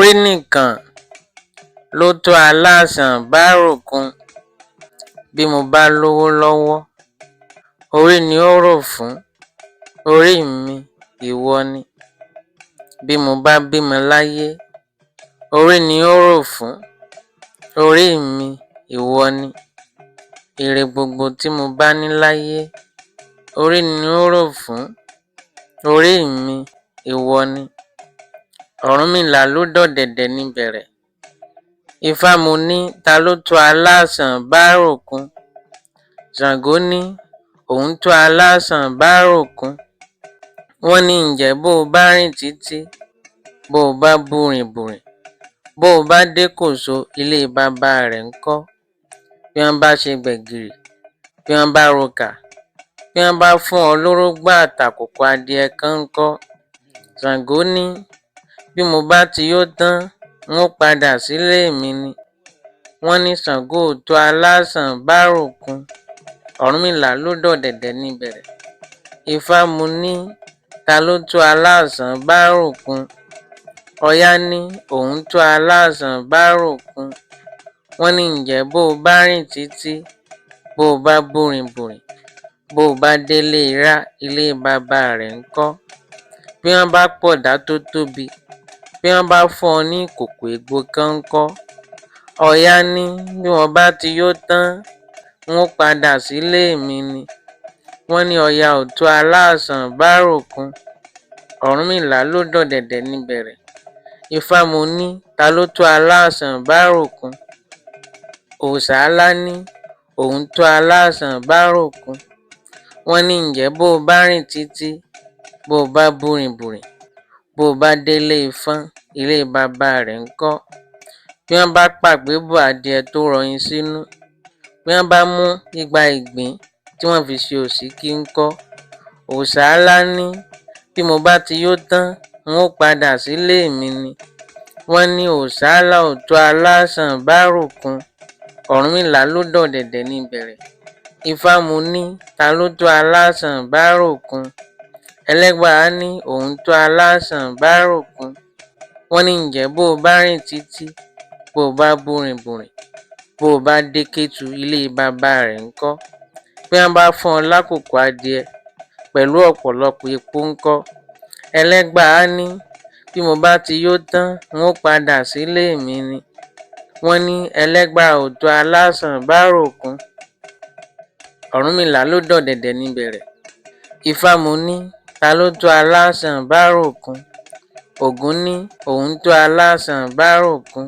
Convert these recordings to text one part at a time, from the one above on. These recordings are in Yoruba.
orí nìkan ló tó aláàsàn báròkun. Bí mo bá lówó lọ́wọ́, orí ni ó rò fún. Orí mi, ìwọ ni. Bí mo bá bímọ láyé, orí ni ó rò fún. Orí mi, ìwọ ni. Ire gbogbo tí mo bá ní láyé, orí ni ó rò fún. Orí mi, ìwọ ni. Ọ̀rúnmìlà ló dọ̀dẹ̀dẹ̀ níbẹ̀rẹ̀. Ifá mo ní ta ló tó aláàsàn báròkun. Ṣàngó ní òun tó aláàsàn báròkun. Wọ́n ní ǹjẹ́ bó o bá rìn títí, bó o bá búrìnbùrìn, bó o bá dé kòso ilé bàbá rẹ̀ ńkọ́? Bí wọ́n bá ṣe gbẹ̀gìrì, bí wọ́n bá rokà, bí wọ́n bá fún ọ lórógbó àtàkùkọ adìẹ kan ńkọ́? Ṣàngó ní bí mo bá ti yó tán, n ó padà sílé mi ni. Wọ́n ní Ṣàngó ò tó aláàsàn báròkun. Ọ̀rúnmìlà ló dọ̀dẹ̀dẹ̀ níbẹ̀rẹ̀. Ifá mo ní ta ló tó aláàsàn báròkun. Ọya ní òun tó aláàsàn báròkun. Wọ́n ní ǹjẹ́ bó o bá rìn títí, bó o bá búrìnbùrìn, bó o bá délé irá ilé bàbá rẹ̀ ńkọ́? Bí wọ́n bá pọ̀dá tó tóbi, bí wọ́n bá fún ọ ní ìkòkò ègbò kan ńkọ́? Ọya ní bí wọ́n bá ti yó tán, n ó padà sílé mi ni. Wọ́n ní Ọya ò tó aláàsàn báròkun. Ọ̀rúnmìlà ló dọ̀dẹ̀dẹ̀ níbẹ̀rẹ̀. Ifá mo ní ta ló tó aláàsàn báròkun. Òòṣàálá ní òun tó aláàsàn báròkun. Wọ́n ní ǹjẹ́ bó o bá rìn títí, bó o bá búrìnbùrìn, bó o bá délé Ifọ́n ilé bàbá rẹ̀ ńkọ́? Bí wọ́n bá pàgbébọ̀ adìẹ tó rọyin sínú, bí wọ́n bá mú igba ìgbín tí wọ́n fi ṣe òsíkí ńkọ́? Òòṣàálá ní bí mo bá ti yó tán, n ó padà sílé mi ni. Wọ́n ní Òòṣàálá ò tó aláàsàn báròkun. Ọ̀rúnmìlà ló dọ̀dẹ̀dẹ̀ níbẹ̀rẹ̀. Ifá mo ní ta ló tó aláàsàn báròkun. Ẹlẹ́gbàá ní òun tó aláàsàn báròkun. Wọ́n ní ǹjẹ́ bó o bá rìn títí, bó o bá búrìnbùrìn, bó o bá dé Kétu ilé bàbá rẹ̀ ńkọ́? Bí wọ́n bá fún ọ lákòókò adìẹ pẹ̀lú ọ̀pọ̀lọpọ̀ epo ńkọ́? Ẹlẹ́gbàá ní bí mo bá ti yó tán, n ó padà sílé mi ni. Wọ́n ní ẹlẹ́gbàá ò tó aláàsàn báròkun. Ọ̀rúnmìlà ló dọ̀dẹ̀dẹ̀ níbẹ̀rẹ̀. Ifá mo ní ta ló tó aláàsàn báròkun. Ògún ní òun tó aláàsàn báròkun.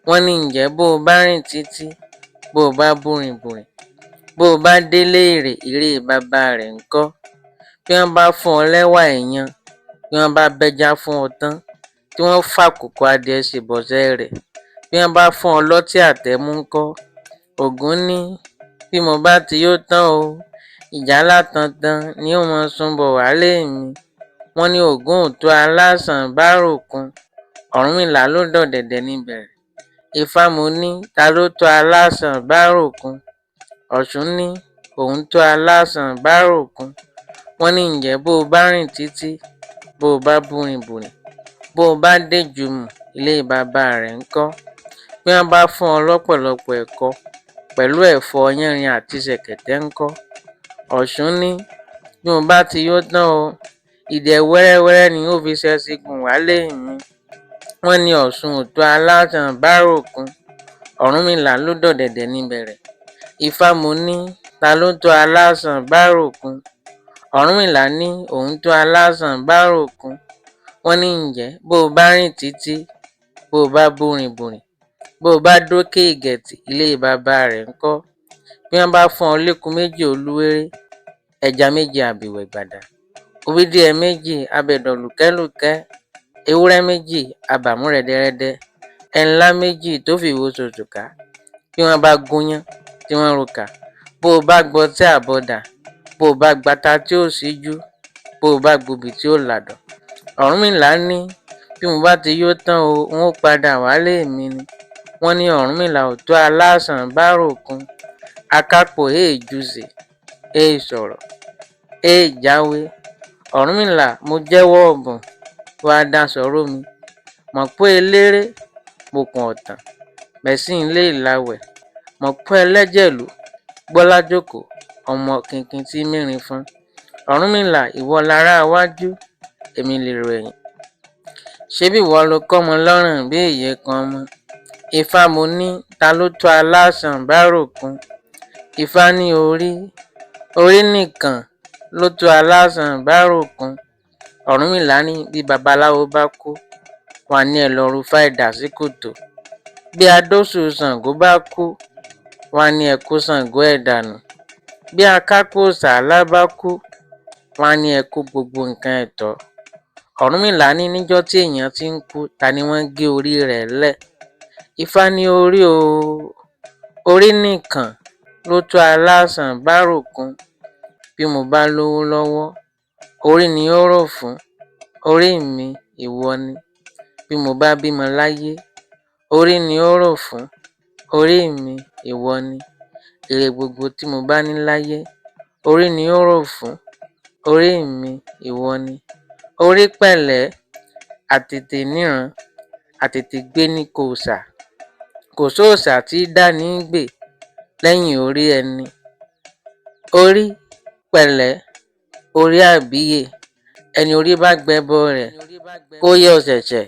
Wọ́n ní ǹjẹ́ bó o bá rìn títí, bó o bá búrìnbùrìn, bó o bá délé ìrè bàbá rẹ̀ ńkọ́? Bí wọ́n bá fún ọ lẹ́wà èèyàn, bí wọ́n bá bẹ́já fún ọ tán, tí wọ́n fàkùkọ adìẹ ṣèbọ̀sẹ̀ rẹ̀, bí wọ́n bá fún ọ lọ́tí àtẹ̀mú ńkọ́? Ògún ní bí mo bá ti yó tán o, ìjálá tantan ni ó mọ súnbọ̀ wálé mi. Wọ́n ní Ògún ò tó aláàsàn báròkun. Ọ̀rúnmìlà ló dọ̀dẹ̀dẹ̀ níbẹ̀rẹ̀. Ifá mo ní ta ló tó aláàsàn báròkun. Ọ̀ṣun ní òun tó aláàsàn báròkun. Wọ́n ní ǹjẹ́ bó o bá rìn títí, bó o bá búrìnbùrìn, bó o bá dé Jùmù ilé bàbá rẹ̀ ńkọ́? Bí wọ́n bá fún ọ lọ́pọ̀lọpọ̀ ẹ̀kọ pẹ̀lú ẹ̀fọ́ yánrin àti ṣẹ̀kẹ̀tẹ̀ ńkọ́? Ọ̀ṣun ní bí mo bá ti yó tán o, ìdẹ̀ wẹ́rẹ́wẹ́rẹ́ ni ó fi ṣẹ̀sìgùn wálé mi. Wọ́n ní Ọ̀ṣun ò tó aláàsàn báròkun. Ọ̀rúnmìlà ló dọ̀dẹ̀dẹ̀ níbẹ̀rẹ̀. Ifá mo ní ta ló tó aláàsàn báròkun. Ọ̀rúnmìlà ní òun tó aláàsàn báròkun. Wọ́n ní ǹjẹ́ bó o bá rìn títí, bó o bá búrìnbùrìn, bó o bá dókè Ìgẹ̀tì ilé bàbá rẹ̀ ńkọ́? Bí wọ́n bá fún ọ lékun méjì olúwéré, ẹja méjì àbìwẹ̀ gbàdà, òbídìẹ méjì abẹ̀dọ̀ lùkẹ́lùkẹ́, ewúrẹ́ méjì abàmú rẹ́dẹ́rẹ́dẹ́, ẹnlá méjì tó fìwò ṣòṣùká. Bí wọ́n bá gúnyán tí wọ́n rokà, bó o bá gbọtí àbọ̀dà, bó o bá gbata tí ó síjú, bó o bá gbòbì tí ó làdọ̀. Ọ̀rúnmìlà ní bí mo bá ti yó tán o, n ó padà wálé mi ni. Wọ́n ní Ọ̀rúnmìlà ò tó aláàsàn báròkun. Akápò jùsè, sọ̀rọ̀, jáwé. Ọ̀rúnmìlà mo jẹ́wọ́ ọ̀bùn, wá dá sọ̀rọ̀ mi. mọ̀ pé eléré pòkùn ọ̀tàn mẹ̀sìn ilé ìlàwẹ̀ mọ̀ pé ẹlẹ́jẹ̀lú gbọ́lájókòó ọmọ kìnkìn tí mẹ́rin fún Ọ̀rúnmìlà ìwọ lará wájú èmi lèrò ẹ̀yìn ṣebí ìwọ ló kọ́mọ lọ́rùn bí èyí kan mọ́ Ifá mo ní ta ló tó aláṣàn báròkun Ifá ní orí nìkan ló tó aláṣàn báròkun Ọ̀rúnmìlà ní bí babaláwo bá kú wọ́n á ní ẹ lọ rúfá idà sí kòtò bí adóṣù Ṣàngó bá kú wọ́n á ní ẹ kó Ṣàngó ẹ̀ dànù bí akápò Ṣàlá bá kú wọ́n á ní ẹ kó gbogbo nǹkan ẹ̀ tọ́ Ọ̀rúnmìlà ní níjọ́ tí èèyàn ti ń kú ta ni wọ́n gé orí rẹ̀ lẹ̀ Ifá ní orí nìkan ló tó aláṣàn báròkun bí mo bá lówó lọ́wọ́ orí ni ó rò fún orí mi ìwọ ni bí mo bá bímọ láyé orí ni ó rò fún orí mi ìwọ ni èrè gbogbo tí mo bá ní láyé orí ni ó rò fún orí mi ìwọ ni orí pẹ̀lẹ́ àtètè níran àtètè gbé ní kòòṣà kò sóòṣà tí dání gbè lẹ́yìn orí ẹni orí pẹ̀lẹ́ orí àbíyè ẹni orí bá gbẹbọ rẹ̀ kó yẹ ọ̀ṣẹ̀ṣẹ̀